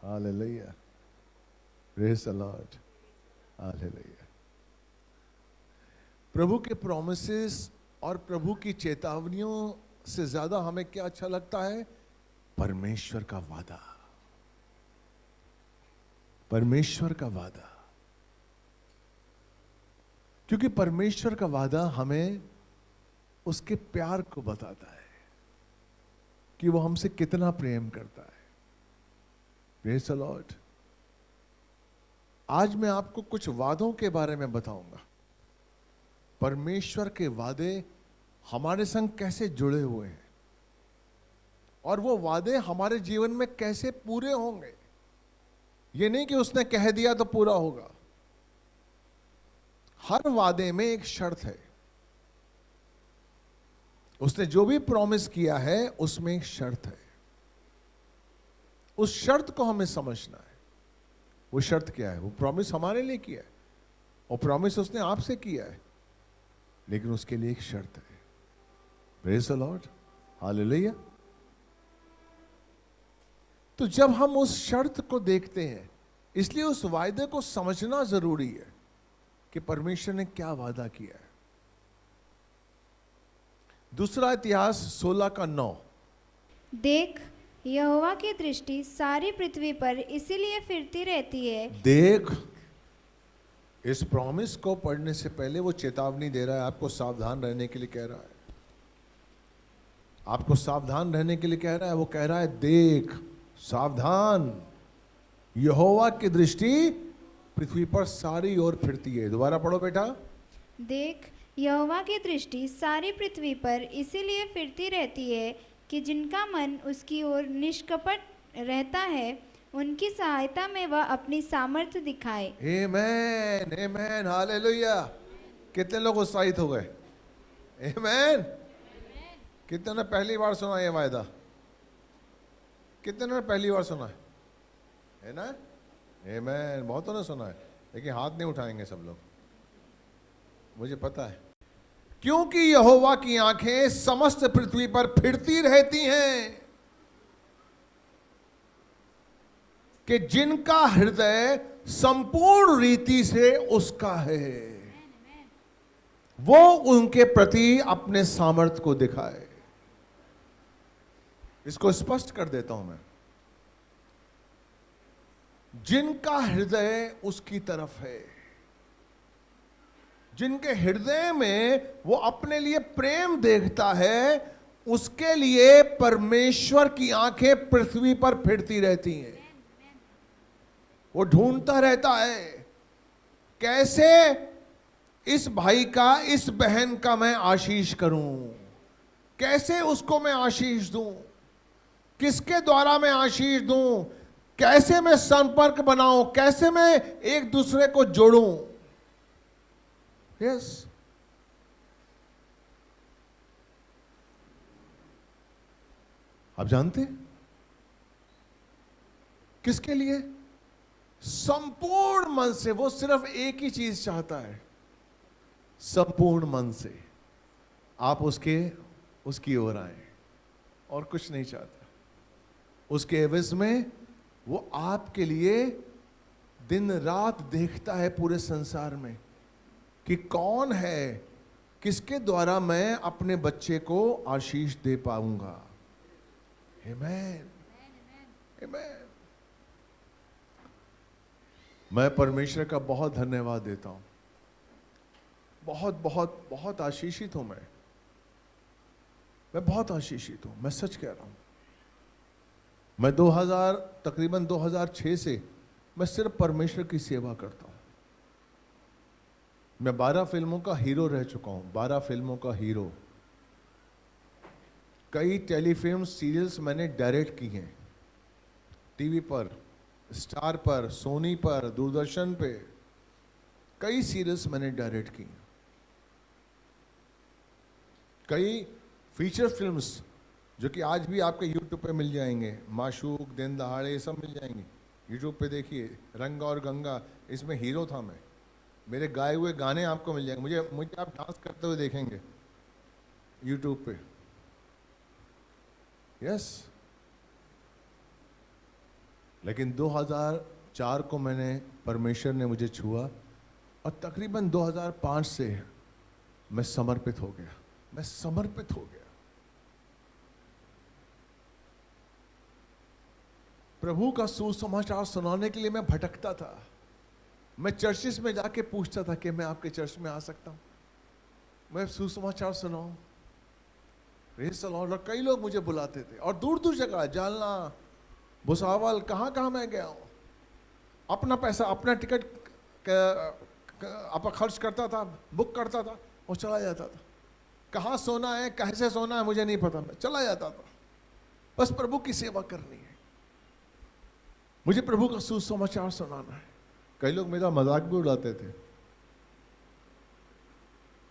Hallelujah, praise the Lord, hallelujah. प्रभु के promises और प्रभु की चेतावनियों से ज्यादा हमें क्या अच्छा लगता है? परमेश्वर का वादा, परमेश्वर का वादा। क्योंकि परमेश्वर का वादा हमें उसके प्यार को बताता है कि वो हमसे कितना प्रेम करता है। Praise the Lord. आज मैं आपको कुछ वादों के बारे में बताऊंगा। परमेश्वर के वादे हमारे संग कैसे जुड़े हुए हैं और वो वादे हमारे जीवन में कैसे पूरे होंगे। ये नहीं कि उसने कह दिया तो पूरा होगा। हर वादे में एक शर्त है। उसने जो भी प्रॉमिस किया है उसमें एक शर्त है। उस शर्त को हमें समझना है। वो शर्त क्या है? वो प्रॉमिस हमारे लिए किया है और प्रॉमिस उसने आपसे किया है, लेकिन उसके लिए एक शर्त है। Praise the Lord, hallelujah. तो जब हम उस शर्त को देखते हैं, इसलिए उस वायदे को समझना जरूरी है कि परमेश्वर ने क्या वादा किया है। दूसरा इतिहास 16:9। देख, यहोवा की दृष्टि सारी पृथ्वी पर इसीलिए फिरती रहती है। देख, इस प्रॉमिस को पढ़ने से पहले वो चेतावनी दे रहा है, आपको सावधान रहने के लिए कह रहा है। आपको सावधान रहने के लिए कह रहा है। वो कह रहा है देख, सावधान, यहोवा की दृष्टि पृथ्वी पर सारी ओर फिरती है। दोबारा पढ़ो बेटा। देख, यहोवा की दृष्टि सारी पृथ्वी पर इसीलिए फिरती रहती है कि जिनका मन उसकी ओर निष्कपट रहता है, उनकी सहायता में वह अपनी सामर्थ्य दिखाए। आमेन, आमेन, हालेलुया। कितने लोग उत्साहित हो गए? आमेन। कितने ने पहली बार सुना ये वायदा? कितने ने पहली बार सुना है ना? आमेन। बहुतों ने सुना है, लेकिन हाथ नहीं उठाएंगे सब लोग, मुझे पता है। क्योंकि यहोवा की आंखें समस्त पृथ्वी पर फिरती रहती हैं कि जिनका हृदय संपूर्ण रीति से उसका है, वो उनके प्रति अपने सामर्थ्य को दिखाए। इसको स्पष्ट कर देता हूं मैं। जिनका हृदय उसकी तरफ है, जिनके हृदय में वो अपने लिए प्रेम देखता है, उसके लिए परमेश्वर की आंखें पृथ्वी पर फिरती रहती हैं। वो ढूंढता रहता है कैसे इस भाई का, इस बहन का मैं आशीष करूं, कैसे उसको मैं आशीष दूं, किसके द्वारा मैं आशीष दूं, कैसे मैं संपर्क बनाऊं, कैसे मैं एक दूसरे को जोड़ूं। यस, आप जानते हैं किसके लिए? संपूर्ण मन से। वो सिर्फ एक ही चीज चाहता है, संपूर्ण मन से आप उसकी ओर आए, और कुछ नहीं चाहता। उसके एवज में वो आपके लिए दिन रात देखता है पूरे संसार में कि कौन है, किसके द्वारा मैं अपने बच्चे को आशीष दे पाऊंगा। आमेन, आमेन। मैं परमेश्वर का बहुत धन्यवाद देता हूं। बहुत बहुत बहुत आशीषित हूं मैं बहुत आशीषित हूं। मैं सच कह रहा हूं। मैं तकरीबन 2006 से मैं सिर्फ परमेश्वर की सेवा करता हूं। मैं 12 फिल्मों का हीरो रह चुका हूं, 12 फिल्मों का हीरो। कई टेलीफिल्म सीरियल्स मैंने डायरेक्ट की हैं, टीवी पर, स्टार पर, सोनी पर, दूरदर्शन पे कई सीरियल्स मैंने डायरेक्ट की। कई फीचर फिल्म्स जो कि आज भी आपके यूट्यूब पे मिल जाएंगे, माशूक, दिन दहाड़े, सब मिल जाएंगे यूट्यूब पे। देखिए, रंग और गंगा, इसमें हीरो था मैं। मेरे गाए हुए गाने आपको मिल जाएंगे, मुझे आप डांस करते हुए देखेंगे यूट्यूब पे। यस, लेकिन 2004 को मैंने परमेश्वर ने मुझे छुआ और तकरीबन 2005 से मैं समर्पित हो गया। मैं समर्पित हो गया। प्रभु का सुसमाचार सुनाने के लिए मैं भटकता था। मैं चर्चिस में जाके पूछता था कि मैं आपके चर्च में आ सकता हूं, मैं सुसमाचार सुनाऊं। Praise the Lord. और कई लोग मुझे बुलाते थे और दूर दूर जगह, जालना, भुसावल, कहां मैं गया हूं। अपना पैसा, अपना टिकट आप खर्च करता था, बुक करता था और चला जाता था। कहाँ सोना है, कैसे सोना है मुझे नहीं पता, मैं चला जाता था। बस प्रभु की सेवा करनी है, मुझे प्रभु का सुसमाचार सुनाना है। कई लोग मेरा मजाक भी उड़ाते थे।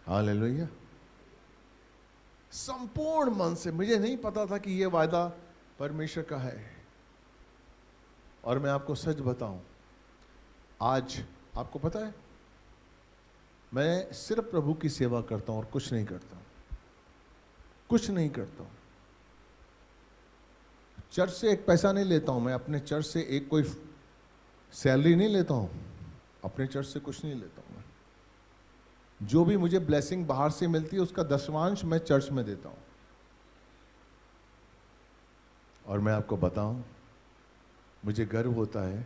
हालेलुया। संपूर्ण मन से। मुझे नहीं पता था कि यह वायदा परमेश्वर का है। और मैं आपको सच बताऊं, आज आपको पता है मैं सिर्फ प्रभु की सेवा करता हूं और कुछ नहीं करता हूं, कुछ नहीं करता हूं। चर्च से एक पैसा नहीं लेता हूं मैं, अपने चर्च से एक कोई सैलरी नहीं लेता हूं, अपने चर्च से कुछ नहीं लेता हूं मैं। जो भी मुझे ब्लेसिंग बाहर से मिलती है उसका दशमांश मैं चर्च में देता हूं। और मैं आपको बताऊं, मुझे गर्व होता है,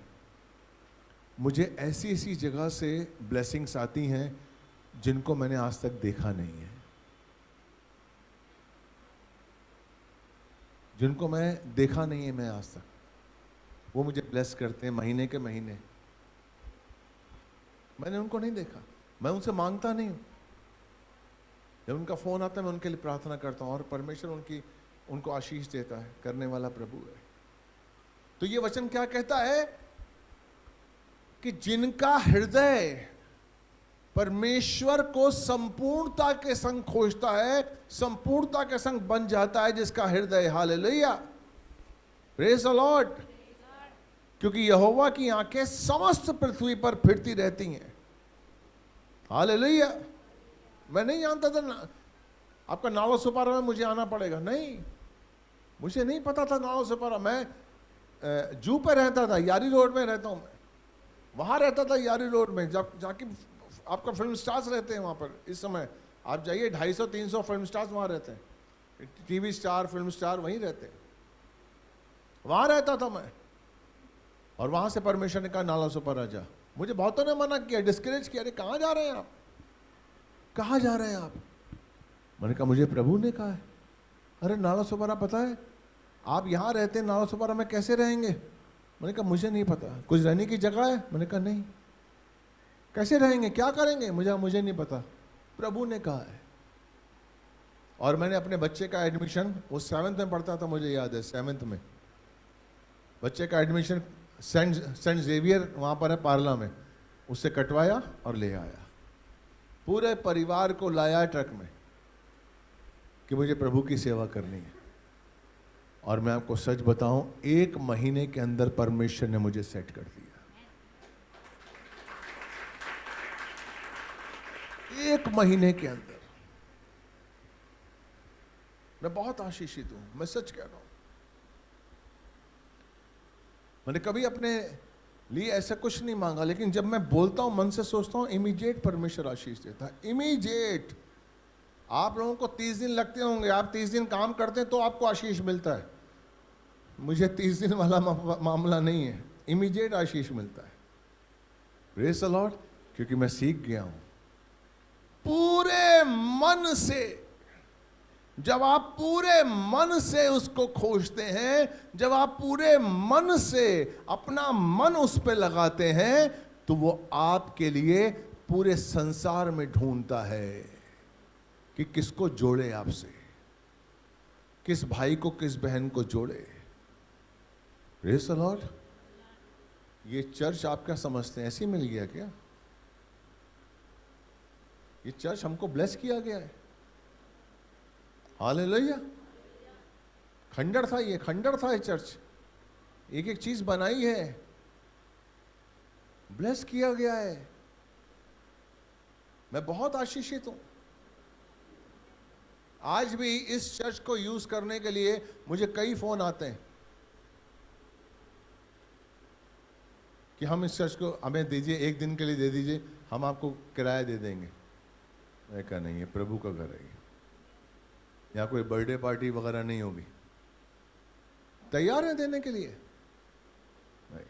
मुझे ऐसी ऐसी जगह से ब्लेसिंग्स आती हैं जिनको मैंने आज तक देखा नहीं है, जिनको मैं देखा नहीं है मैं आज तक। वो मुझे ब्लेस करते हैं महीने के महीने। मैंने उनको नहीं देखा, मैं उनसे मांगता नहीं हूं। जब उनका फोन आता है मैं उनके लिए प्रार्थना करता हूं और परमेश्वर उनको आशीष देता है। करने वाला प्रभु है। तो ये वचन क्या कहता है कि जिनका हृदय परमेश्वर को संपूर्णता के संग खोजता है, संपूर्णता के संग बन जाता है जिसका हृदय। Hallelujah, praise the Lord. क्योंकि यहोवा की आंखें समस्त पृथ्वी पर फिरती रहती हैं। हालेलुया। मैं नहीं जानता था आपका नालो सुपारा में मुझे आना पड़ेगा, नहीं, मुझे नहीं पता था नालो सुपारा। मैं जू पे रहता था, यारी रोड में रहता हूं मैं, वहां रहता था यारी रोड में, जब जाके आपका फिल्म स्टार्स रहते हैं वहां पर। इस समय आप जाइए, 250-300 फिल्म स्टार्स वहां रहते हैं। टीवी स्टार, फिल्म स्टार वहीं रहते हैं। वहां रहता था मैं। और वहां से परमेश्वर ने कहा नाला सुपारा जा। मुझे बहुतों ने मना किया, डिस्करेज किया, अरे कहां जा रहे हैं आप, कहां जा रहे हैं आप। मैंने कहा मुझे प्रभु ने कहा है। अरे नाला सुपारा पता है, आप यहां रहते हैं, नाला सुपारा में कैसे रहेंगे। मैंने कहा मुझे नहीं पता, कुछ रहने की जगह है। मैंने कहा नहीं, कैसे रहेंगे, क्या करेंगे, मुझे नहीं पता, प्रभु ने कहा है। और मैंने अपने बच्चे का एडमिशन, वो 7th में पढ़ता था, मुझे याद है 7th में, बच्चे का एडमिशन सेंट जेवियर वहां पर है पार्ला में, उससे कटवाया और ले आया। पूरे परिवार को लाया ट्रक में कि मुझे प्रभु की सेवा करनी है। और मैं आपको सच बताऊं, 1 महीने के अंदर परमेश्वर ने मुझे सेट कर दिया। 1 महीने के अंदर। मैं बहुत आशीषित हूं, मैं सच कह रहा हूं। मैंने कभी अपने लिए ऐसा कुछ नहीं मांगा, लेकिन जब मैं बोलता हूं, मन से सोचता हूं, इमीडिएट परमेश्वर आशीष देता है, इमीडिएट। आप लोगों को 30 दिन लगते होंगे, आप 30 दिन काम करते हैं तो आपको आशीष मिलता है। मुझे 30 दिन वाला मामला नहीं है, इमीडिएट आशीष मिलता है। Praise the Lord. क्योंकि मैं सीख गया हूं, पूरे मन से, जब आप पूरे मन से उसको खोजते हैं, जब आप पूरे मन से अपना मन उस पे लगाते हैं, तो वो आपके लिए पूरे संसार में ढूंढता है कि किसको जोड़े आपसे, किस भाई को, किस बहन को जोड़े। Praise the Lord. ये चर्च आप क्या समझते हैं, ऐसे ही मिल गया क्या? ये चर्च हमको ब्लेस किया गया है। हालेलुया। खंडर था, ये खंडर था ये चर्च, एक एक चीज बनाई है, ब्लेस किया गया है। मैं बहुत आशीषित हूं। आज भी इस चर्च को यूज करने के लिए मुझे कई फोन आते हैं। कि हम इस चर्च को हमें दीजिए, एक दिन के लिए दे दीजिए, हम आपको किराया दे देंगे। मैं कहा नहीं, ये प्रभु का घर है, यहाँ कोई बर्थडे पार्टी वगैरह नहीं होगी। तैयार है देने के लिए? नहीं।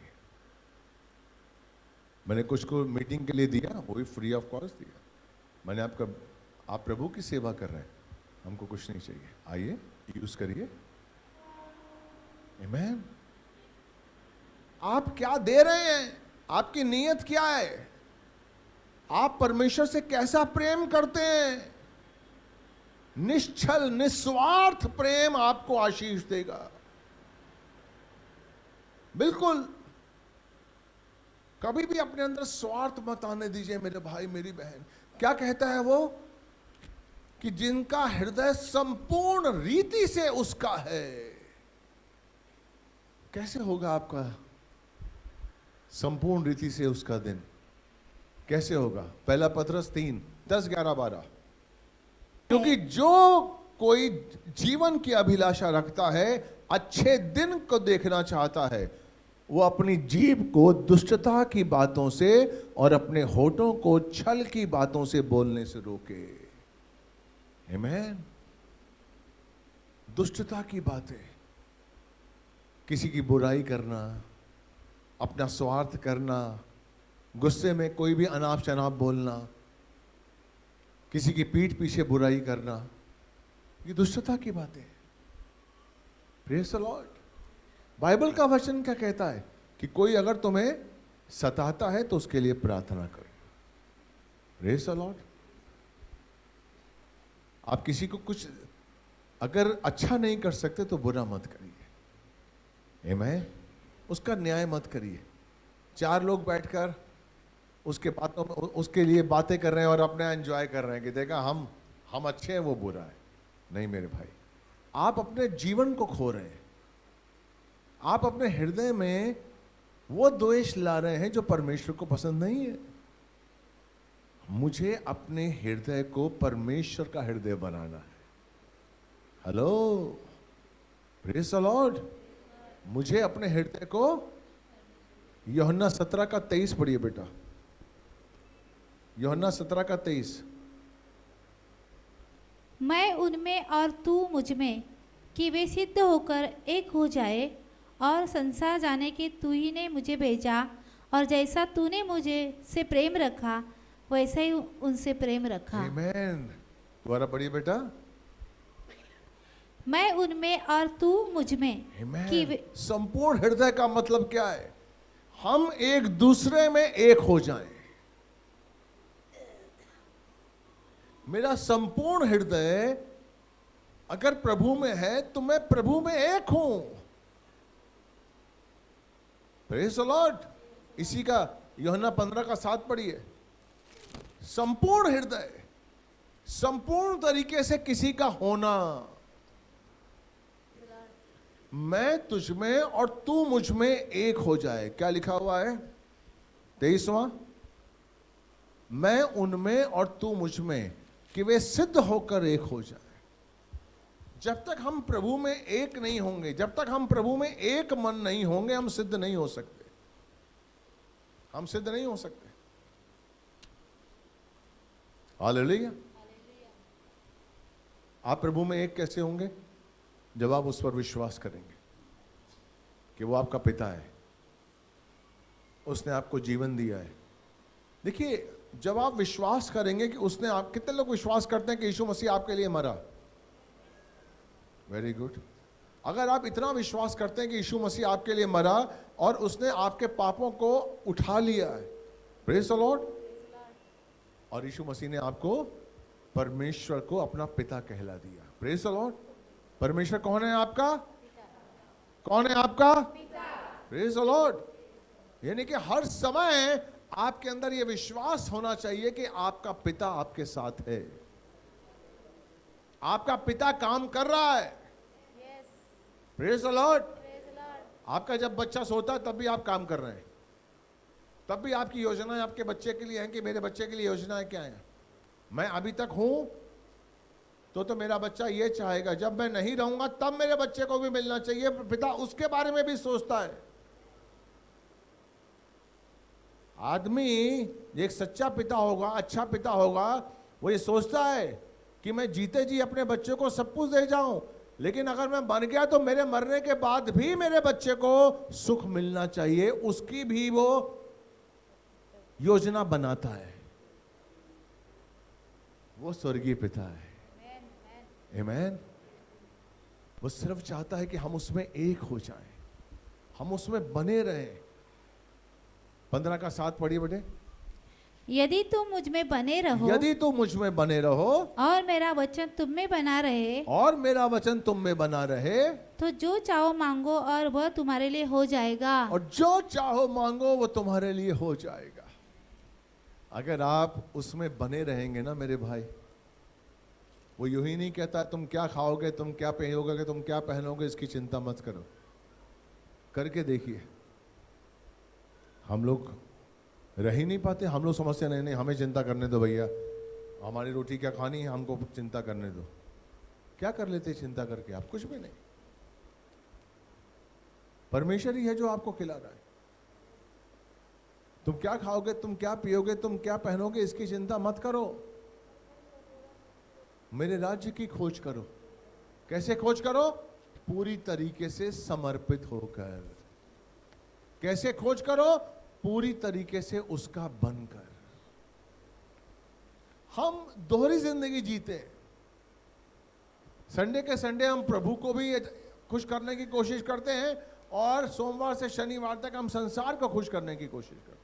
मैंने कुछ को मीटिंग के लिए दिया, वो भी फ्री ऑफ कॉस्ट दिया। मैंने आप प्रभु की सेवा कर रहे हैं, हमको कुछ नहीं चाहिए, आइए यूज करिए। आमीन। आप क्या दे रहे हैं? आपकी नीयत क्या है? आप परमेश्वर से कैसा प्रेम करते हैं? निश्चल निस्वार्थ प्रेम आपको आशीष देगा। बिल्कुल कभी भी अपने अंदर स्वार्थ मत आने दीजिए मेरे भाई मेरी बहन। क्या कहता है वो? कि जिनका हृदय संपूर्ण रीति से उसका है। कैसे होगा आपका संपूर्ण रीति से उसका दिन? कैसे होगा? पहला पतरस 3, 10, 11, 12। क्योंकि जो कोई जीवन की अभिलाषा रखता है, अच्छे दिन को देखना चाहता है, वो अपनी जीभ को दुष्टता की बातों से और अपने होठों को छल की बातों से बोलने से रोके। आमीन। दुष्टता की बातें, किसी की बुराई करना, अपना स्वार्थ करना, गुस्से में कोई भी अनाप शनाप बोलना, किसी की पीठ पीछे बुराई करना, ये दुष्टता की बातें। Praise the Lord. बाइबल का वचन क्या कहता है? कि कोई अगर तुम्हें सताता है तो उसके लिए प्रार्थना करो। Praise the Lord. आप किसी को कुछ अगर अच्छा नहीं कर सकते तो बुरा मत करिए। आमीन। उसका न्याय मत करिए। 4 लोग बैठकर उसके बातों में उसके लिए बातें कर रहे हैं और अपना एंजॉय कर रहे हैं कि देखा हम अच्छे हैं, वो बुरा है। नहीं मेरे भाई, आप अपने जीवन को खो रहे हैं। आप अपने हृदय में वो द्वेष ला रहे हैं जो परमेश्वर को पसंद नहीं है। मुझे अपने हृदय को परमेश्वर का हृदय बनाना है। Hello, praise the Lord. मुझे अपने हृदय को, यूहन्ना 17 का 23 पढ़िए बेटा। यूहन्ना 17 का 23। मैं उनमें और तू मुझ में, कि वे सिद्ध होकर एक हो जाए, और संसार जाने कि तू ही ने मुझे भेजा, और जैसा तूने मुझे से प्रेम रखा वैसा ही उनसे प्रेम रखा। आमीन। दोबारा पढ़िए बेटा। मैं उनमें और तू मुझ में, कि आमीन। संपूर्ण हृदय का मतलब क्या है? हम एक दूसरे में एक हो जाएं। मेरा संपूर्ण हृदय अगर प्रभु में है तो मैं प्रभु में एक हूं। Praise the Lord. इसी का यूहन्ना 15 का 7 पढ़िए। संपूर्ण हृदय, संपूर्ण तरीके से किसी का होना। मैं तुझ में और तू मुझ में एक हो जाए। क्या लिखा हुआ है? 23वां। मैं उनमें और तू मुझ में, कि वे सिद्ध होकर एक हो जाए। जब तक हम प्रभु में एक नहीं होंगे, जब तक हम प्रभु में एक मन नहीं होंगे, हम सिद्ध नहीं हो सकते। हम सिद्ध नहीं हो सकते। हालेलुया। आप प्रभु में एक कैसे होंगे? जब आप उस पर विश्वास करेंगे कि वो आपका पिता है, उसने आपको जीवन दिया है। देखिए, जब आप विश्वास करेंगे कि उसने आप, कितने लोग विश्वास करते हैं कि यीशु मसीह आपके लिए मरा? Very good. अगर आप इतना विश्वास करते हैं कि यीशु मसीह आपके लिए मरा और उसने आपके पापों को उठा लिया है, प्रेज़ द लॉर्ड, और यीशु मसीह ने आपको परमेश्वर को अपना पिता कहला दिया। Praise the Lord. परमेश्वर कौन है आपका? कौन है आपका? Praise the Lord. यानी कि हर समय आपके अंदर यह विश्वास होना चाहिए कि आपका पिता आपके साथ है। आपका पिता काम कर रहा है। Praise the Lord. आपका जब बच्चा सोता है तब भी आप काम कर रहे हैं, तब भी आपकी योजनाएं आपके बच्चे के लिए हैं कि मेरे बच्चे के लिए योजनाएं क्या हैं। मैं अभी तक हूं तो मेरा बच्चा ये चाहेगा, जब मैं नहीं रहूंगा तब मेरे बच्चे को भी मिलना चाहिए। पिता उसके बारे में भी सोचता है। आदमी एक सच्चा पिता होगा, अच्छा पिता होगा, वो ये सोचता है कि मैं जीते जी अपने बच्चे को सब कुछ दे जाऊं, लेकिन अगर मैं मर गया तो मेरे मरने के बाद भी मेरे बच्चे को सुख मिलना चाहिए, उसकी भी वो योजना बनाता है। वो स्वर्गीय पिता है। आमीन। वो सिर्फ चाहता है कि हम उसमें एक हो जाएं, हम उसमें बने रहें। 15 का 7 पढ़िए बेटे। यदि तुम मुझ में बने रहो यदि तुम मुझ में बने रहो और मेरा वचन तुम में बना रहे, और मेरा वचन तुम में बना रहे, तो जो चाहो मांगो और वह तुम्हारे लिए हो जाएगा। और जो चाहो मांगो वो तुम्हारे लिए हो जाएगा। अगर आप उसमें बने रहेंगे ना मेरे भाई, वो यूं ही नहीं कहता तुम क्या खाओगे, तुम क्या पहनोगे, तुम क्या पहनोगे, इसकी चिंता मत करो। करके देखिए। हम लोग रह ही नहीं पाते। हम लोग समझते नहीं नहीं हमें चिंता करने दो भैया, हमारी रोटी क्या खानी है, हमको चिंता करने दो। क्या कर लेते चिंता करके आप? कुछ भी नहीं। परमेश्वर ही है जो आपको खिला रहा है। तुम क्या खाओगे, तुम क्या पियोगे, तुम क्या पहनोगे, इसकी चिंता मत करो। मेरे राज्य की खोज करो। कैसे खोज करो? पूरी तरीके से समर्पित होकर। कैसे खोज करो? पूरी तरीके से उसका बनकर। हम दोहरी जिंदगी जीते। संडे के संडे हम प्रभु को भी खुश करने की कोशिश करते हैं, और सोमवार से शनिवार तक हम संसार को खुश करने की कोशिश करते हैं,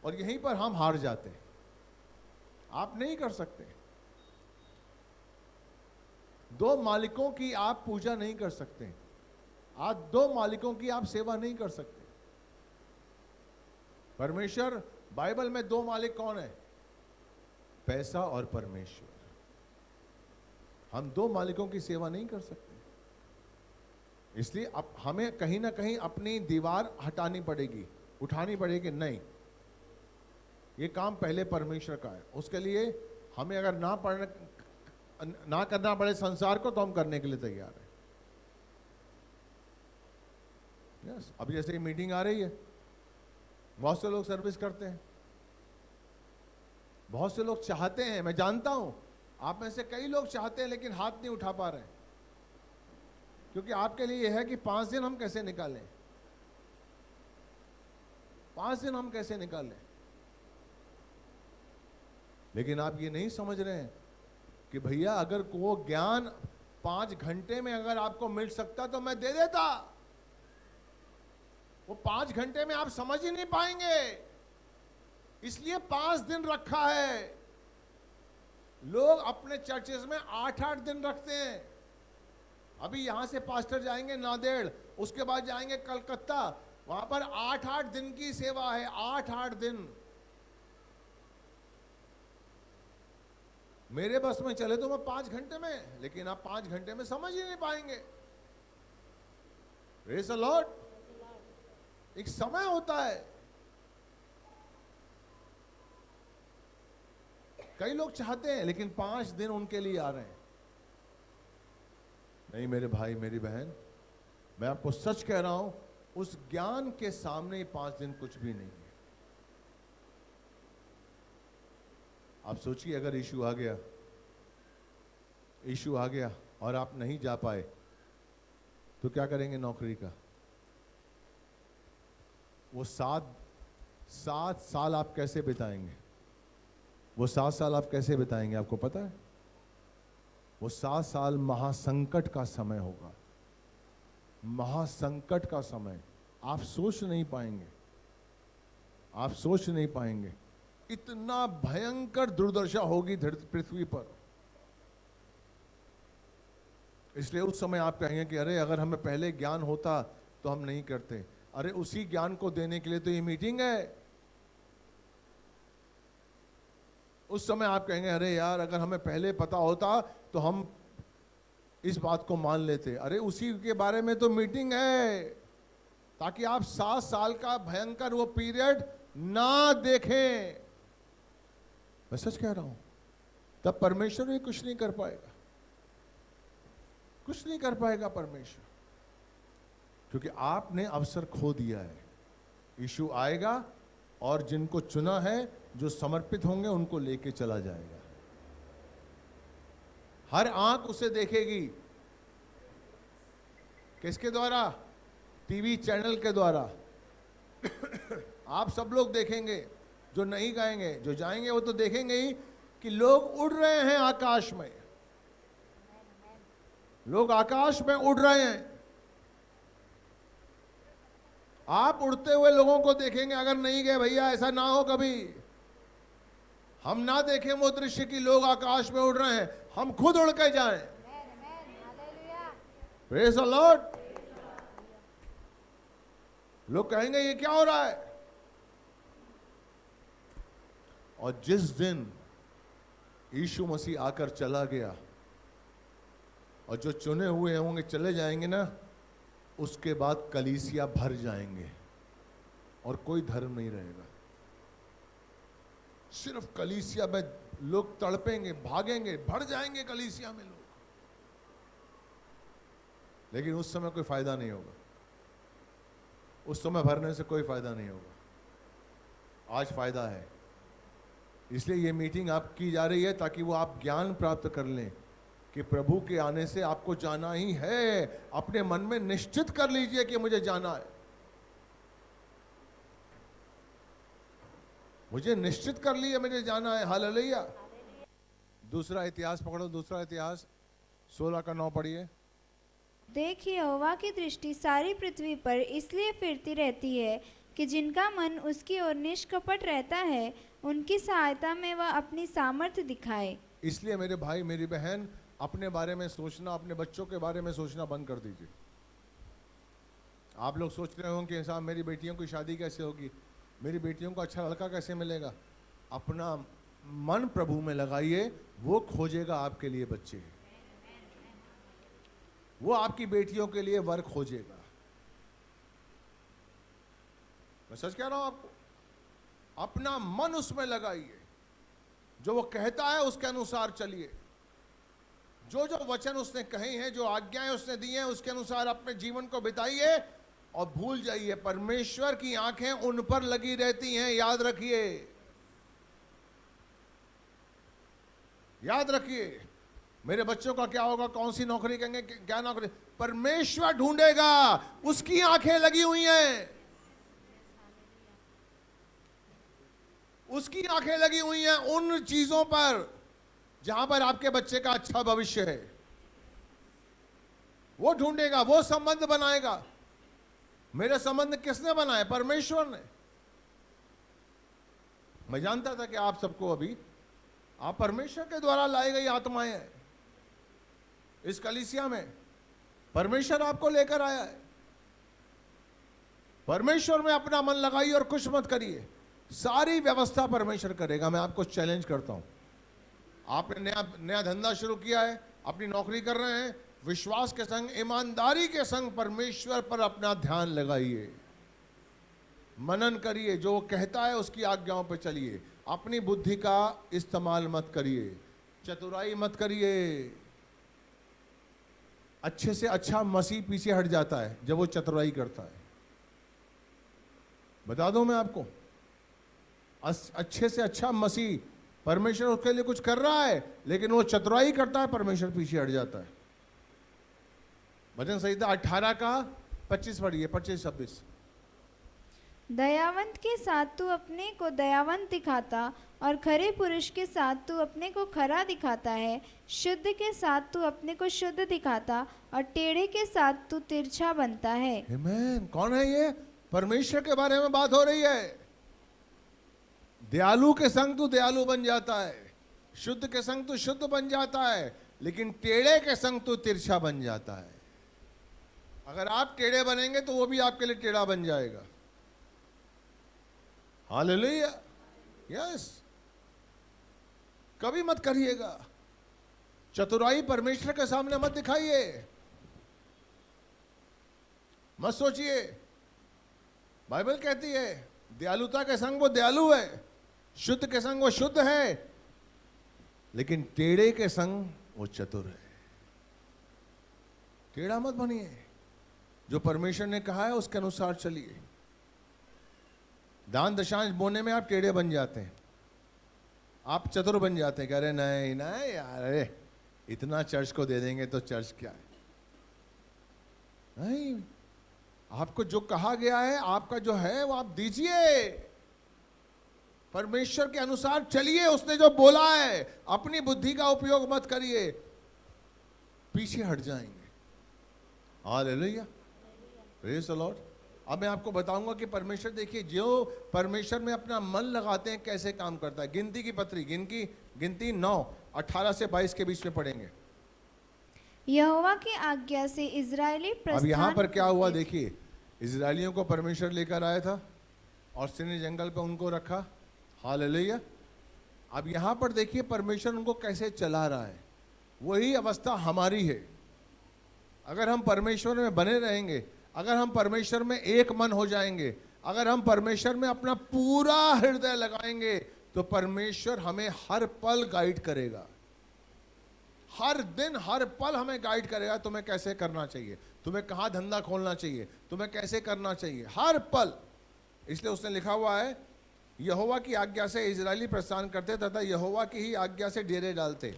और यहीं पर हम हार जाते हैं। आप नहीं कर सकते। दो मालिकों की आप पूजा नहीं कर सकते। आज दो मालिकों की आप सेवा नहीं कर सकते। परमेश्वर, बाइबल में दो मालिक कौन है? पैसा और परमेश्वर। हम दो मालिकों की सेवा नहीं कर सकते। इसलिए अब हमें कहीं ना कहीं अपनी दीवार हटानी पड़ेगी, उठानी पड़ेगी। नहीं, ये काम पहले परमेश्वर का है। उसके लिए हमें अगर ना करना पड़े संसार को, तो हम करने के लिए तैयार हैं। यस, अब जैसे ये मीटिंग आ रही है, बहुत से लोग सर्विस करते हैं, बहुत से लोग चाहते हैं। मैं जानता हूं आप में से कई लोग चाहते हैं, लेकिन हाथ नहीं उठा पा रहे हैं, क्योंकि आपके लिए यह है कि 5 दिन हम कैसे निकालें, 5 दिन हम कैसे निकालें। लेकिन आप ये नहीं समझ रहे हैं कि भैया अगर वो ज्ञान 5 घंटे में अगर आपको मिल सकता तो मैं दे देता। वो 5 घंटे में आप समझ ही नहीं पाएंगे, इसलिए 5 दिन रखा है। लोग अपने चर्चेस में 8-8 दिन रखते हैं। अभी यहां से पास्टर जाएंगे नांदेड़, उसके बाद जाएंगे कलकत्ता, वहां पर 8-8 दिन की सेवा है। 8-8 दिन। मेरे बस में चले तो मैं 5 घंटे में, लेकिन आप 5 घंटे में समझ ही नहीं पाएंगे। Praise the Lord. एक समय होता है। कई लोग चाहते हैं, लेकिन 5 दिन उनके लिए आ रहे हैं। नहीं मेरे भाई, मेरी बहन, मैं आपको सच कह रहा हूं, उस ज्ञान के सामने 5 दिन कुछ भी नहीं है। आप सोचिए, अगर इशू आ गया और आप नहीं जा पाए तो क्या करेंगे नौकरी का? वो 7 साल आप कैसे बिताएंगे? वो 7 साल आप कैसे बिताएंगे? आपको पता है? वो 7 साल महासंकट का समय होगा। महासंकट का समय। आप सोच नहीं पाएंगे, आप सोच नहीं पाएंगे। इतना भयंकर दुर्दशा होगी पृथ्वी पर। इसलिए उस समय आप कहेंगे कि अरे अगर हमें पहले ज्ञान होता तो हम नहीं करते। अरे उसी ज्ञान को देने के लिए तो ये मीटिंग है। उस समय आप कहेंगे अरे यार अगर हमें पहले पता होता तो हम इस बात को मान लेते। अरे उसी के बारे में तो मीटिंग है, ताकि आप 7 साल का भयंकर वो पीरियड ना देखें। मैं सच कह रहा हूं। तब परमेश्वर भी कुछ नहीं कर पाएगा, कुछ नहीं कर पाएगा परमेश्वर, क्योंकि आपने अवसर खो दिया है। यीशु आएगा और जिनको चुना है, जो समर्पित होंगे, उनको लेके चला जाएगा। हर आंख उसे देखेगी। किसके द्वारा? टीवी चैनल के द्वारा। आप सब लोग देखेंगे, जो नहीं गाएंगे, जो जाएंगे वो तो देखेंगे ही कि लोग उड़ रहे हैं आकाश में। लोग आकाश में उड़ रहे हैं। आप उड़ते हुए लोगों को देखेंगे। अगर नहीं गए भैया, ऐसा ना हो कभी, हम ना देखें वो दृश्य कि लोग आकाश में उड़ रहे हैं, हम खुद उड़ के जाएं। Praise the Lord. लोग कहेंगे ये क्या हो रहा है? और जिस दिन यीशु मसीह आकर चला गया और जो चुने हुए होंगे चले जाएंगे ना, उसके बाद कलीसिया भर जाएंगे और कोई धर्म नहीं रहेगा। सिर्फ कलीसिया में लोग तड़पेंगे, भागेंगे, भर जाएंगे कलीसिया में लोग। लेकिन उस समय कोई फायदा नहीं होगा। उस समय भरने से कोई फायदा नहीं होगा। आज फायदा है। इसलिए ये मीटिंग आप की जा रही है ताकि वो आप ज्ञान प्राप्त कर लें कि प्रभु के आने से आपको जाना ही है। अपने मन में निश्चित कर लीजिए कि मुझे जाना है। मुझे निश्चित कर लिया, मुझे जाना है। हालेलुया। दूसरा इतिहास पकड़ो, दूसरा इतिहास 16 का 9 पढ़िए। देख, यहोवा की दृष्टि सारी पृथ्वी पर इसलिए फिरती रहती है कि जिनका मन उसकी ओर निष्कपट रहता है, उनकी सहायता में वह अपनी सामर्थ्य दिखाए। इसलिए मेरे भाई, मेरी बहन, अपने बारे में सोचना, अपने बच्चों के बारे में सोचना बंद कर दीजिए। आप लोग सोच रहे होंगे कि साहब मेरी बेटियों की शादी कैसे होगी, मेरी बेटियों को अच्छा लड़का कैसे मिलेगा। अपना मन प्रभु में लगाइए, वो खोजेगा आपके लिए बच्चे, वो आपकी बेटियों के लिए वर खोजेगा। मैं सच कह रहा हूं आपको। अपना मन उसमें लगाइए, जो वो कहता है उसके अनुसार चलिए। जो जो वचन उसने कहे हैं, जो आज्ञाएं उसने दी हैं, उसके अनुसार अपने जीवन को बिताइए। और भूल जाइए, परमेश्वर की आंखें उन पर लगी रहती हैं। याद रखिए, याद रखिए। मेरे बच्चों का क्या होगा, कौन सी नौकरी करेंगे, क्या नौकरी, परमेश्वर ढूंढेगा। उसकी आंखें लगी हुई हैं, उसकी आंखें लगी हुई हैं उन चीजों पर जहां पर आपके बच्चे का अच्छा भविष्य है। वो ढूंढेगा, वो संबंध बनाएगा। मेरे संबंध किसने बनाए? परमेश्वर ने। मैं जानता था कि आप सबको अभी, आप परमेश्वर के द्वारा लाई गई आत्माएं हैं। इस कलीसिया में परमेश्वर आपको लेकर आया है। परमेश्वर में अपना मन लगाइए और कुछ मत करिए। सारी व्यवस्था परमेश्वर करेगा। मैं आपको चैलेंज करता हूं। आपने नया धंधा शुरू किया है, अपनी नौकरी कर रहे हैं, विश्वास के संग, ईमानदारी के संग परमेश्वर पर अपना ध्यान लगाइए, मनन करिए। जो वो कहता है उसकी आज्ञाओं पर चलिए। अपनी बुद्धि का इस्तेमाल मत करिए, चतुराई मत करिए। अच्छे से अच्छा मसीह पीछे हट जाता है जब वो चतुराई करता है। बता दूं मैं आपको, अच्छे से अच्छा मसीह, परमेश्वर उसके लिए कुछ कर रहा है, लेकिन वो चतुराई करता है, परमेश्वर पीछे हट जाता है। भजन संहिता 18 का 25 पढ़िए, 25-26। दयावंत के साथ तू अपने को दयावंत दिखाता और खरे पुरुष के साथ तू अपने को खरा दिखाता है। शुद्ध के साथ तू अपने को शुद्ध दिखाता और टेढ़े के साथ तू तिरछा बनता है। आमीन। कौन है ये? परमेश्वर के बारे में बात हो रही है। दयालु के संग तू दयालु बन जाता है, शुद्ध के संग तू शुद्ध बन जाता है, लेकिन टेढ़े के संग तू तिरछा बन जाता है। अगर आप टेढ़े बनेंगे तो वो भी आपके लिए टेढ़ा बन जाएगा। हालेलुया। यस। कभी मत करिएगा। चतुराई परमेश्वर के सामने मत दिखाइए। मत सोचिए। बाइबल कहती है दयालुता के संग वो दयालु है, शुद्ध के संग वो शुद्ध है, लेकिन टेढ़े के संग वो चतुर है। टेढ़ा मत बनिए। जो परमेश्वर ने कहा है उसके अनुसार चलिए। दान दशांश बोने में आप टेढ़े बन जाते हैं, आप चतुर बन जाते हैं, कह रहे नहीं नहीं यार, अरे इतना चर्च को दे देंगे तो चर्च क्या है। नहीं, आपको जो कहा गया है, आपका जो है वो आप दीजिए, परमेश्वर के अनुसार चलिए, उसने जो बोला है। अपनी बुद्धि का उपयोग मत करिए, पीछे हट जाएंगे। Hallelujah, praise the Lord. अब मैं आपको बताऊंगा कि परमेश्वर, देखिए जो परमेश्वर में अपना मन लगाते हैं कैसे काम करता है। गिनती की पत्री, गिनती 9:18 से 22 के बीच में पढ़ेंगे। यहोवा की आज्ञा से इजरायली अब यहाँ पर क्या हुआ प्रस्थान देखिए, इजरायलियों को परमेश्वर लेकर आया था और सीनै जंगल पे उनको रखा। हालेलुया। अब यहाँ पर देखिए परमेश्वर उनको कैसे चला रहा है। वही अवस्था हमारी है। अगर हम परमेश्वर में बने रहेंगे, अगर हम परमेश्वर में एक मन हो जाएंगे, अगर हम परमेश्वर में अपना पूरा हृदय लगाएंगे, तो परमेश्वर हमें हर पल गाइड करेगा। हर दिन हर पल हमें गाइड करेगा। तुम्हें कैसे करना चाहिए, तुम्हें कहाँ धंधा खोलना चाहिए, तुम्हें कैसे करना चाहिए, हर पल। इसलिए उसने लिखा हुआ है, यहोवा की आज्ञा से इजरायली प्रस्थान करते तथा यहोवा की ही आज्ञा से डेरे डालते।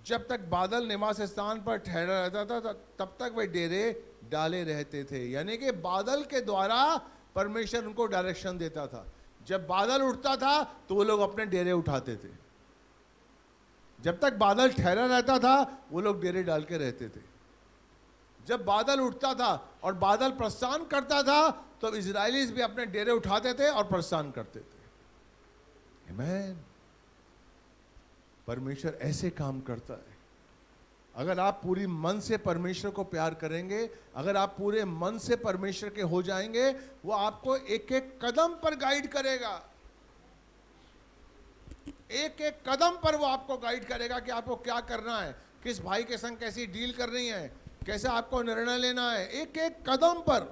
जब तक बादल निवास स्थान पर ठहरा रहता था तब तक वे डेरे डाले रहते थे। यानी कि बादल के द्वारा परमेश्वर उनको डायरेक्शन देता था। जब बादल उठता था तो वो लोग अपने डेरे उठाते थे। जब तक बादल ठहरा रहता था वो लोग डेरे डाल के रहते थे। जब बादल उठता था और बादल प्रस्थान करता था तो इजरायलीज भी अपने डेरे उठाते थे और प्रस्थान करते थे। आमीन। परमेश्वर ऐसे काम करता है। अगर आप पूरी मन से परमेश्वर को प्यार करेंगे, अगर आप पूरे मन से परमेश्वर के हो जाएंगे, वो आपको एक एक कदम पर गाइड करेगा। एक एक कदम पर वो आपको गाइड करेगा कि आपको क्या करना है, किस भाई के संग कैसी डील करनी है, कैसे आपको निर्णय लेना है। एक एक कदम पर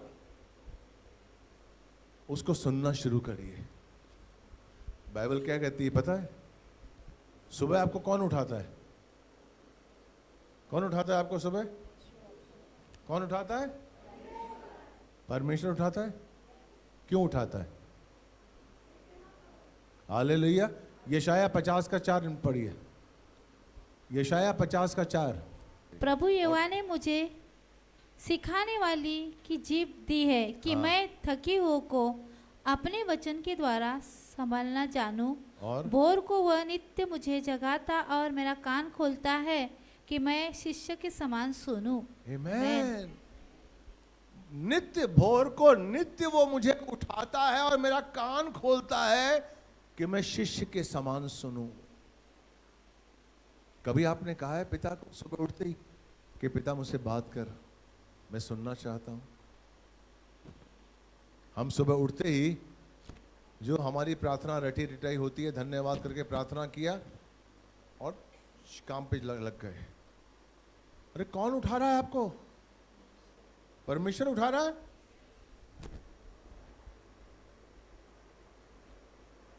उसको सुनना शुरू करिए। बाइबल क्या कहती है पता है? सुबह आपको कौन उठाता है? कौन उठाता है आपको सुबह? कौन उठाता है? परमेश्वर उठाता है। क्यों उठाता है? हालेलुया। यशाया 50:4 पढ़िए। यशाया 50:4। प्रभु यहोवा ने मुझे सिखाने वाली की जीभ दी है कि हाँ। मैं थकी हुओं को अपने वचन के द्वारा संभालना जानूं। और भोर को वह नित्य मुझे जगाता और मेरा कान खोलता है कि मैं शिष्य के समान सुनूं। आमीन। नित्य भोर को नित्य वो मुझे उठाता है और मेरा कान खोलता है कि मैं शिष्य के समान सुनूं। कभी आपने कहा है पिता को सुबह उठते ही कि पिता मुझसे बात कर, मैं सुनना चाहता हूं? हम सुबह उठते ही जो हमारी प्रार्थना रटी रिटाई होती है, धन्यवाद करके प्रार्थना किया और काम पे लग गए। अरे कौन उठा रहा है आपको? परमेश्वर उठा रहा है।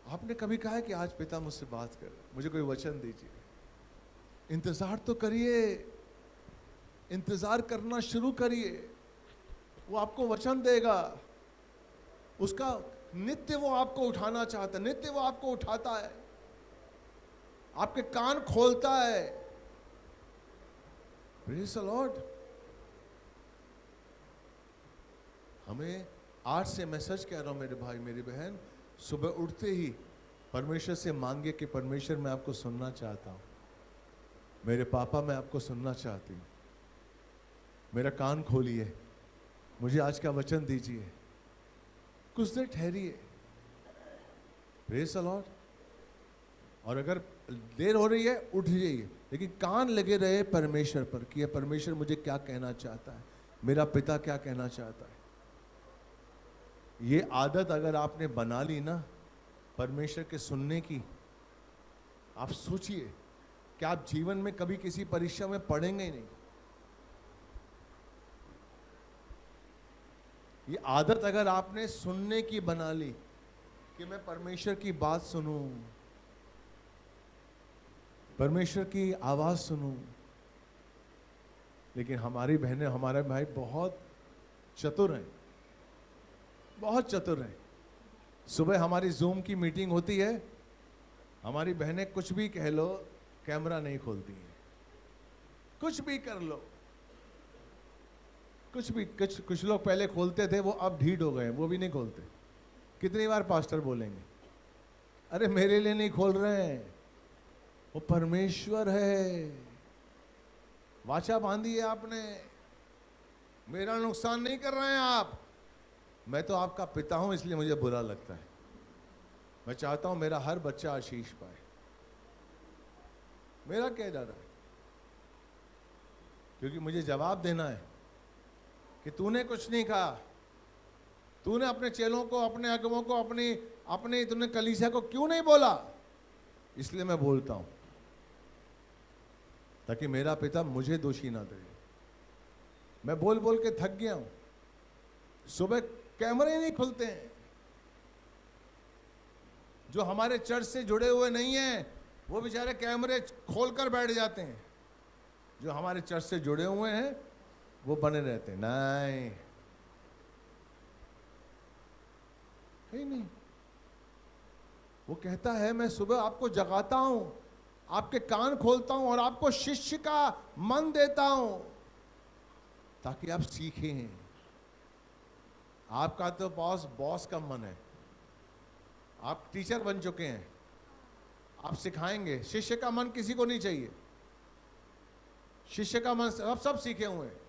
आपने कभी कहा है कि आज पिता मुझसे बात कर, मुझे कोई वचन दीजिए? इंतजार तो करिए, इंतजार करना शुरू करिए, वो आपको वचन देगा। उसका नित्य वो आपको उठाना चाहता है, नित्य वो आपको उठाता है, आपके कान खोलता है। Praise the Lord. हमें आज से मैसेज कह रहा हूं मेरे भाई मेरी बहन, सुबह उठते ही परमेश्वर से मांगे कि परमेश्वर मैं आपको सुनना चाहता हूं, मेरे पापा मैं आपको सुनना चाहती हूं, मेरा कान खोलिए, मुझे आज का वचन दीजिए। कुछ देर ठहरिए। Praise the Lord. और अगर देर हो रही है उठ जाइए, लेकिन कान लगे रहे परमेश्वर पर कि परमेश्वर मुझे क्या कहना चाहता है, मेरा पिता क्या कहना चाहता है। ये आदत अगर आपने बना ली ना परमेश्वर के सुनने की, आप सोचिए कि आप जीवन में कभी किसी परीक्षा में पढ़ेंगे ही नहीं। ये आदत अगर आपने सुनने की बना ली कि मैं परमेश्वर की बात सुनूं, परमेश्वर की आवाज सुनूं। लेकिन हमारी बहनें, हमारे भाई बहुत चतुर हैं, बहुत चतुर हैं। सुबह हमारी जूम की मीटिंग होती है, हमारी बहनें कुछ भी कह लो, कैमरा नहीं खोलती हैं। कुछ भी कर लो, कुछ लोग पहले खोलते थे, वो अब ढीठ हो गए, वो भी नहीं खोलते। कितनी बार पास्टर बोलेंगे, अरे मेरे लिए नहीं खोल रहे हैं, वो परमेश्वर है। वाचा बांधी है आपने, मेरा नुकसान नहीं कर रहे हैं आप। मैं तो आपका पिता हूं, इसलिए मुझे बुरा लगता है। मैं चाहता हूं मेरा हर बच्चा आशीष पाए। मेरा क्या डर है, क्योंकि मुझे जवाब देना है कि तूने कुछ नहीं कहा, तूने अपने चेलों को, अपने अगुवों को, अपनी तूने कलीसिया को क्यों नहीं बोला। इसलिए मैं बोलता हूं, ताकि मेरा पिता मुझे दोषी ना दे। मैं बोल बोल के थक गया हूं। सुबह कैमरे नहीं खुलते हैं। जो हमारे चर्च से जुड़े हुए नहीं हैं, वो बेचारे कैमरे खोलकर बैठ जाते हैं। जो हमारे चर्च से जुड़े हुए हैं, वो बने रहते हैं। नहीं, कहीं नहीं। वो कहता है, मैं सुबह आपको जगाता हूं, आपके कान खोलता हूं और आपको शिष्य का मन देता हूं, ताकि आप सीखें। आपका तो बॉस का मन है, आप टीचर बन चुके हैं, आप सिखाएंगे। शिष्य का मन किसी को नहीं चाहिए। शिष्य का मन सब सीखे हुए हैं,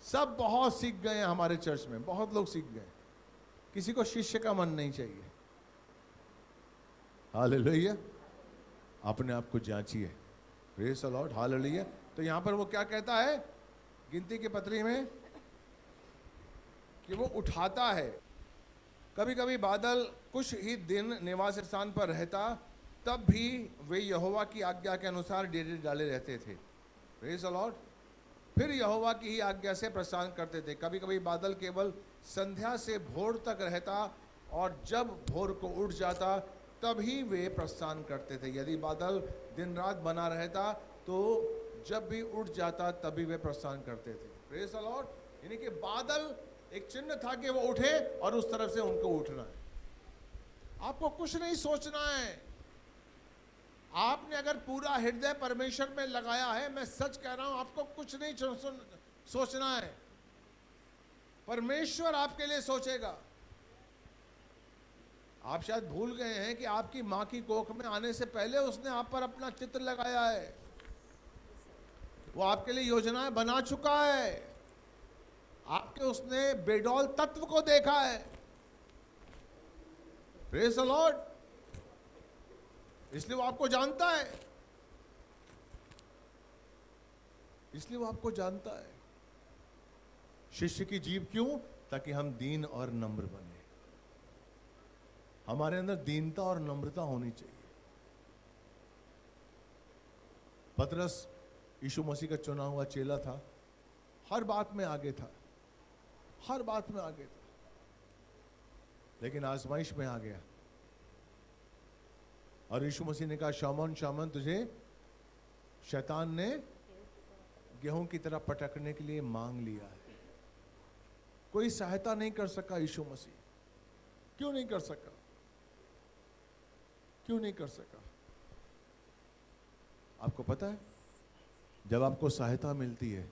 सब बहुत सीख गए हैं हमारे चर्च में, बहुत लोग सीख गए। किसी को शिष्य का मन नहीं चाहिए। हालेलुया। अपने आप को जांचिए। Praise the Lord. हालेलुया। तो यहां पर वो क्या कहता है गिनती की पत्री में, कि वो उठाता है। कभी कभी बादल कुछ ही दिन निवास स्थान पर रहता, तब भी वे यहोवा की आज्ञा के अनुसार डेरे डाले रहते थे। Praise the Lord. फिर यहोवा की ही आज्ञा से प्रस्थान करते थे। कभी कभी बादल केवल संध्या से भोर तक रहता, और जब भोर को उठ जाता तभी वे प्रस्थान करते थे। यदि बादल दिन रात बना रहता, तो जब भी उठ जाता तभी वे प्रस्थान करते थे। Praise the Lord. यानी कि बादल एक चिन्ह था कि वो उठे और उस तरफ से उनको उठना है। आपको कुछ नहीं सोचना है। आपने अगर पूरा हृदय परमेश्वर में लगाया है, मैं सच कह रहा हूं, आपको कुछ नहीं सोचना है। परमेश्वर आपके लिए सोचेगा। आप शायद भूल गए हैं कि आपकी मां की कोख में आने से पहले उसने आप पर अपना चित्र लगाया है। वो आपके लिए योजनाएं बना चुका है। आपके उसने बेडौल तत्व को देखा है। Praise the Lord. इसलिए वो आपको जानता है। इसलिए वो आपको जानता है। शिष्य की जीभ क्यों? ताकि हम दीन और नम्र बने। हमारे अंदर दीनता और नम्रता होनी चाहिए। पतरस यीशु मसीह का चुना हुआ चेला था, हर बात में आगे था, हर बात में आगे था, लेकिन आजमाइश में आ गया। और यीशु मसीह ने कहा, शमौन शमौन, तुझे शैतान ने गेहूं की तरह पटकने के लिए मांग लिया है। कोई सहायता नहीं कर सका यीशु मसीह। क्यों नहीं कर सका? क्यों नहीं कर सका? आपको पता है, जब आपको सहायता मिलती है,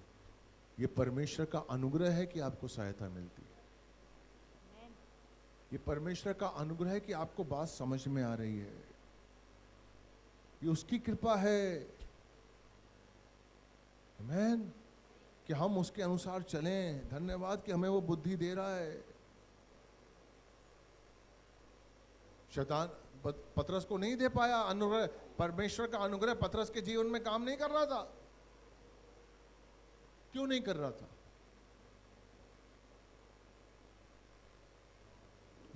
ये परमेश्वर का अनुग्रह है कि आपको सहायता मिलती है। ये परमेश्वर का अनुग्रह है कि आपको बात समझ में आ रही है। ये उसकी कृपा है। आमीन। कि हम उसके अनुसार चलें। धन्यवाद कि हमें वो बुद्धि दे रहा है। शैतान पतरस को नहीं दे पाया अनुग्रह। परमेश्वर का अनुग्रह पतरस के जीवन में काम नहीं कर रहा था। क्यों नहीं कर रहा था?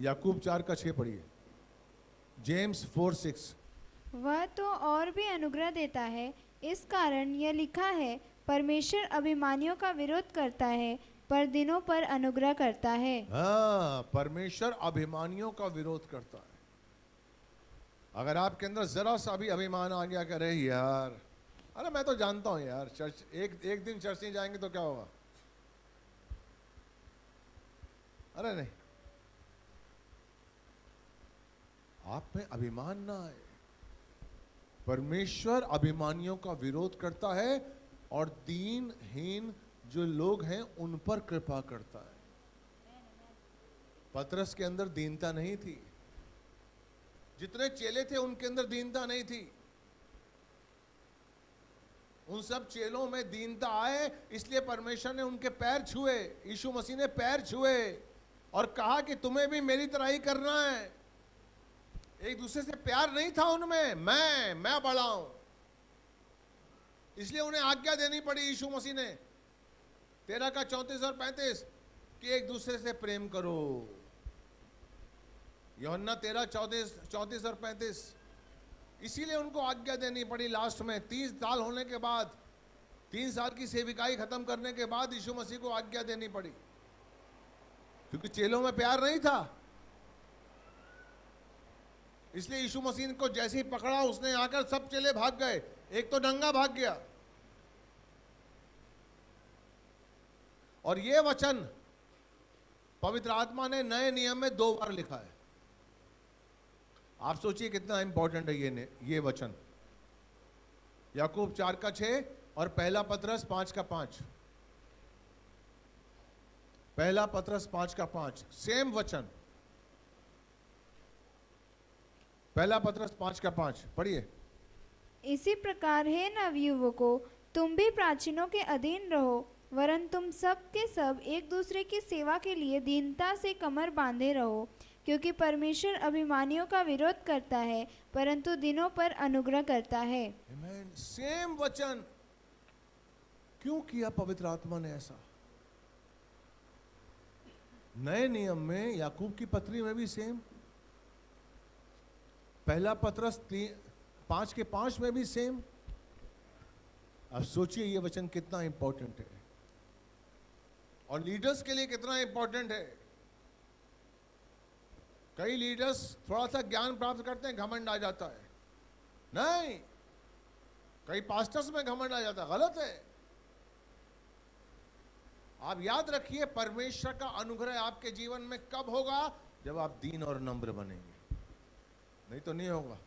याकूब 4:6 पढ़िए। जेम्स 4:6। वह तो और भी अनुग्रह देता है, इस कारण यह लिखा है, परमेश्वर अभिमानियों का विरोध करता है, पर दिनों पर अनुग्रह करता है। हाँ, परमेश्वर अभिमानियों का विरोध करता है। अगर आपके अंदर जरा सा भी अभिमान आ गया, करे यार, अरे मैं तो जानता हूं यार, चर्च एक दिन चर्च नहीं जाएंगे तो क्या होगा? अरे नहीं, आप में अभिमान ना आए। परमेश्वर अभिमानियों का विरोध करता है और दीनहीन जो लोग हैं उन पर कृपा करता है। पतरस के अंदर दीनता नहीं थी, जितने चेले थे उनके अंदर दीनता नहीं थी। उन सब चेलों में दीनता आए, इसलिए परमेश्वर ने उनके पैर छुए, यीशु मसीह ने पैर छुए और कहा कि तुम्हें भी मेरी तरह ही करना है। एक दूसरे से प्यार नहीं था उनमें, मैं बड़ा हूं, इसलिए उन्हें आज्ञा देनी पड़ी यीशु मसीह ने 13 का 34 और 35 कि एक दूसरे से प्रेम करो। यूहन्ना 13 34 और 35। इसीलिए उनको आज्ञा देनी पड़ी। लास्ट में 30 साल होने के बाद, 3 साल की सेविकाई खत्म करने के बाद यीशु मसीह को आज्ञा देनी पड़ी, क्योंकि चेलों में प्यार नहीं था। इसलिए यीशु मसीह को जैसे ही पकड़ा, उसने आकर सब चेले भाग गए, एक तो नंगा भाग गया। और ये वचन पवित्र आत्मा ने नए नियम में 2 बार लिखा है। आप सोचिए कितना इंपॉर्टेंट है ये वचन। याकूब 4 का 6 और पहला पतरस 5 का 5। पहला पतरस 5 का 5 सेम वचन। पहला पतरस 5 का 5 पढ़िए। इसी प्रकार हे नवयुवकों, तुम भी प्राचीनों के अधीन रहो, वरन तुम सब के सब एक दूसरे की सेवा के लिए दीनता से कमर बांधे रहो, क्योंकि परमेश्वर अभिमानियों का विरोध करता है, परंतु दीनों पर अनुग्रह करता है। आमीन। सेम वचन। क्यों किया पवित्र आत्मा ने ऐसा? नए नियम में याकूब की पत्री में भी सेम, पहला पतरस 5 के 5 में भी सेम। अब सोचिए ये वचन कितना इंपॉर्टेंट है और लीडर्स के लिए कितना इंपॉर्टेंट है। कई लीडर्स थोड़ा सा ज्ञान प्राप्त करते हैं, घमंड आ जाता है। नहीं, कई पास्टर्स में घमंड आ जाता है, गलत है। आप याद रखिए, परमेश्वर का अनुग्रह आपके जीवन में कब होगा? जब आप दीन और नम्र बनेंगे, नहीं तो नहीं होगा।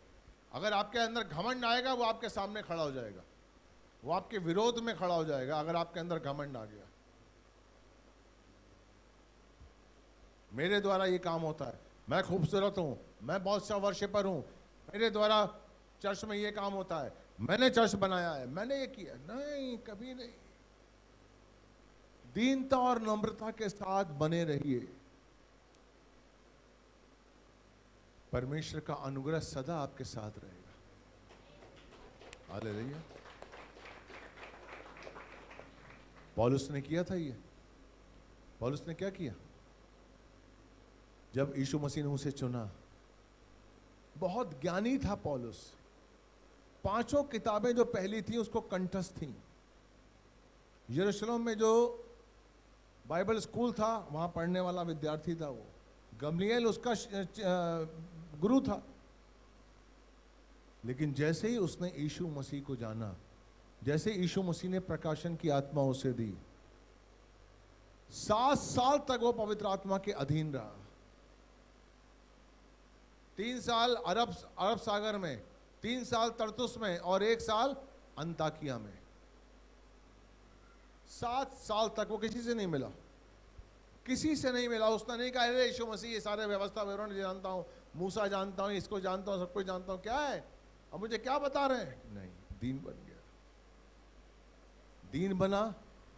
अगर आपके अंदर घमंड आएगा, वो आपके सामने खड़ा हो जाएगा, वो आपके विरोध में खड़ा हो जाएगा। अगर आपके अंदर घमंड आ गया, मेरे द्वारा ये काम होता है, मैं खूबसूरत हूं, मैं बहुत सा वर्शिपर हूं, मेरे द्वारा चर्च में ये काम होता है, मैंने चर्च बनाया है, मैंने ये किया। नहीं, कभी नहीं। दीनता और नम्रता के साथ बने रहिए। परमेश्वर का अनुग्रह सदा आपके साथ रहेगा। हालेलुया। पौलुस ने किया था ये। पौलुस ने क्या किया? जब यीशु मसीह ने उसे चुना, बहुत ज्ञानी था पौलुस। 5 किताबें जो पहली थी उसको कंठस्थ थी। यरूशलेम में जो बाइबल स्कूल था, वहां पढ़ने वाला विद्यार्थी था वो। गमलीएल उसका गुरु था। लेकिन जैसे ही उसने यीशु मसीह को जाना, जैसे यीशु मसीह ने प्रकाशन की आत्मा उसे दी, 7 साल तक वो पवित्र आत्मा के अधीन रहा। 3 साल अरब सागर में, 3 साल तरतुस में और 1 साल अंताकिया में। 7 साल तक वो किसी से नहीं मिला, किसी से नहीं मिला। उसने नहीं कहा अरे यीशु मसीह ये सारे व्यवस्था विवरण जानता हूं, मूसा जानता हूं, इसको जानता हूं, सब कुछ जानता हूं, क्या है अब मुझे क्या बता रहे हैं? नहीं, दीन बन गया, दीन बना,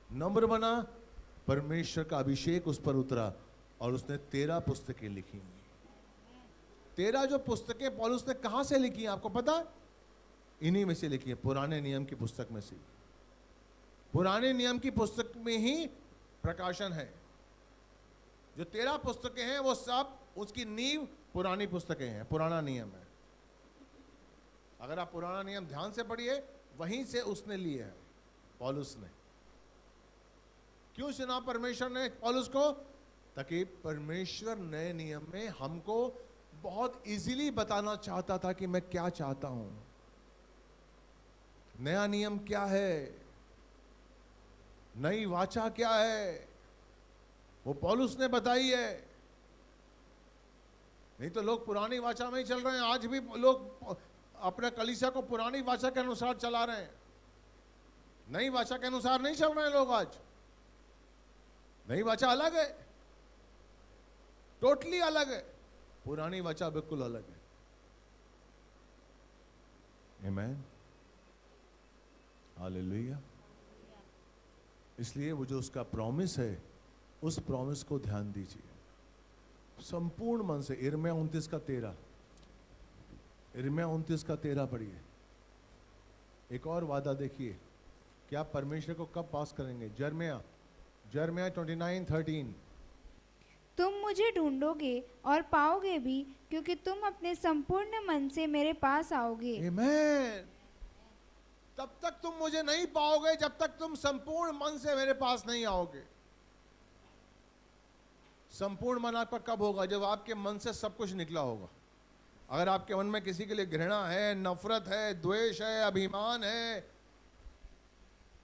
नम्र बना। परमेश्वर का अभिषेक उस पर उतरा और उसने 13 पुस्तकें लिखी। 13 जो पुस्तकें पौलुस ने कहां से लिखी हैं आपको पता है? इन्हीं में से लिखी है, पुराने नियम की पुस्तक में से। पुराने नियम की पुस्तक में ही प्रकाशन है। जो 13 पुस्तकें हैं वो सब उसकी नींव पुरानी पुस्तकें हैं, पुराना नियम है। अगर आप पुराना नियम ध्यान से पढ़िए, वहीं से उसने लिए है पौलुस ने। क्यों चुना परमेश्वर ने पौलुस को? ताकि परमेश्वर नए नियम में हमको बहुत इजीली बताना चाहता था कि मैं क्या चाहता हूं, नया नियम क्या है, नई वाचा क्या है, वो पौलुस ने बताई है। नहीं तो लोग पुरानी वाचा में ही चल रहे हैं। आज भी लोग अपने कलीसिया को पुरानी वाचा के अनुसार चला रहे हैं, नई वाचा के अनुसार नहीं चल रहे हैं लोग। आज नई वाचा अलग है, टोटली अलग है, पुरानी वाचा बिल्कुल अलग है। आमीन, हालेलुया। इसलिए वो जो उसका प्रॉमिस है, उस प्रॉमिस को ध्यान दीजिए संपूर्ण मन से। यिर्मयाह 29:13, यिर्मयाह 29:13 पढ़िए। एक और वादा देखिए कि आप परमेश्वर को कब पास करेंगे। यिर्मयाह 29:13, तुम मुझे ढूंढोगे और पाओगे भी, क्योंकि तुम अपने संपूर्ण मन से मेरे पास आओगे। आमीन। तब तक तुम मुझे नहीं पाओगे जब तक तुम संपूर्ण मन से मेरे पास नहीं आओगे। संपूर्ण मन आपका कब होगा? जब आपके मन से सब कुछ निकला होगा। अगर आपके मन में किसी के लिए घृणा है, नफरत है, द्वेष है, अभिमान है,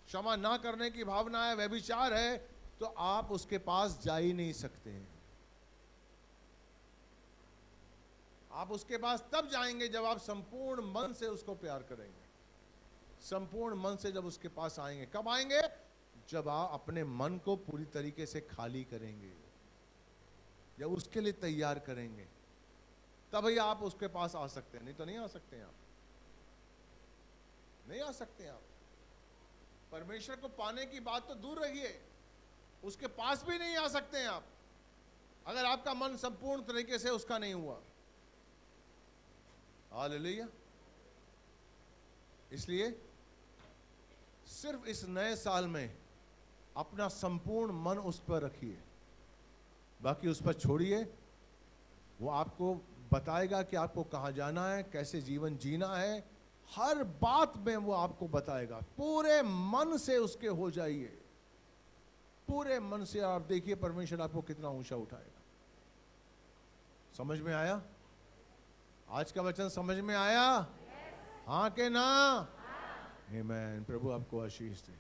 क्षमा ना करने की भावना है, व्यभिचार है, तो आप उसके पास जा ही नहीं सकते हैं। आप उसके पास तब जाएंगे जब आप संपूर्ण मन से उसको प्यार करेंगे, संपूर्ण मन से जब उसके पास आएंगे। कब आएंगे? जब आप अपने मन को पूरी तरीके से खाली करेंगे, जब उसके लिए तैयार करेंगे, तब ही आप उसके पास आ सकते हैं। नहीं तो नहीं आ सकते हैं, आप नहीं आ सकते हैं। आप परमेश्वर को पाने की बात तो दूर रहिए, उसके पास भी नहीं आ सकते हैं आप, अगर आपका मन संपूर्ण तरीके से उसका नहीं हुआ। हालेलुया। इसलिए सिर्फ इस नए साल में अपना संपूर्ण मन उस पर रखिए, बाकी उस पर छोड़िए। वो आपको बताएगा कि आपको कहाँ जाना है, कैसे जीवन जीना है, हर बात में वो आपको बताएगा। पूरे मन से उसके हो जाइए, पूरे मन से। आप देखिए परमेश्वर आपको कितना ऊंचा उठाएगा। समझ में आया? आज का वचन समझ में आया? हाँ के ना? आमीन। प्रभु आपको आशीष दे।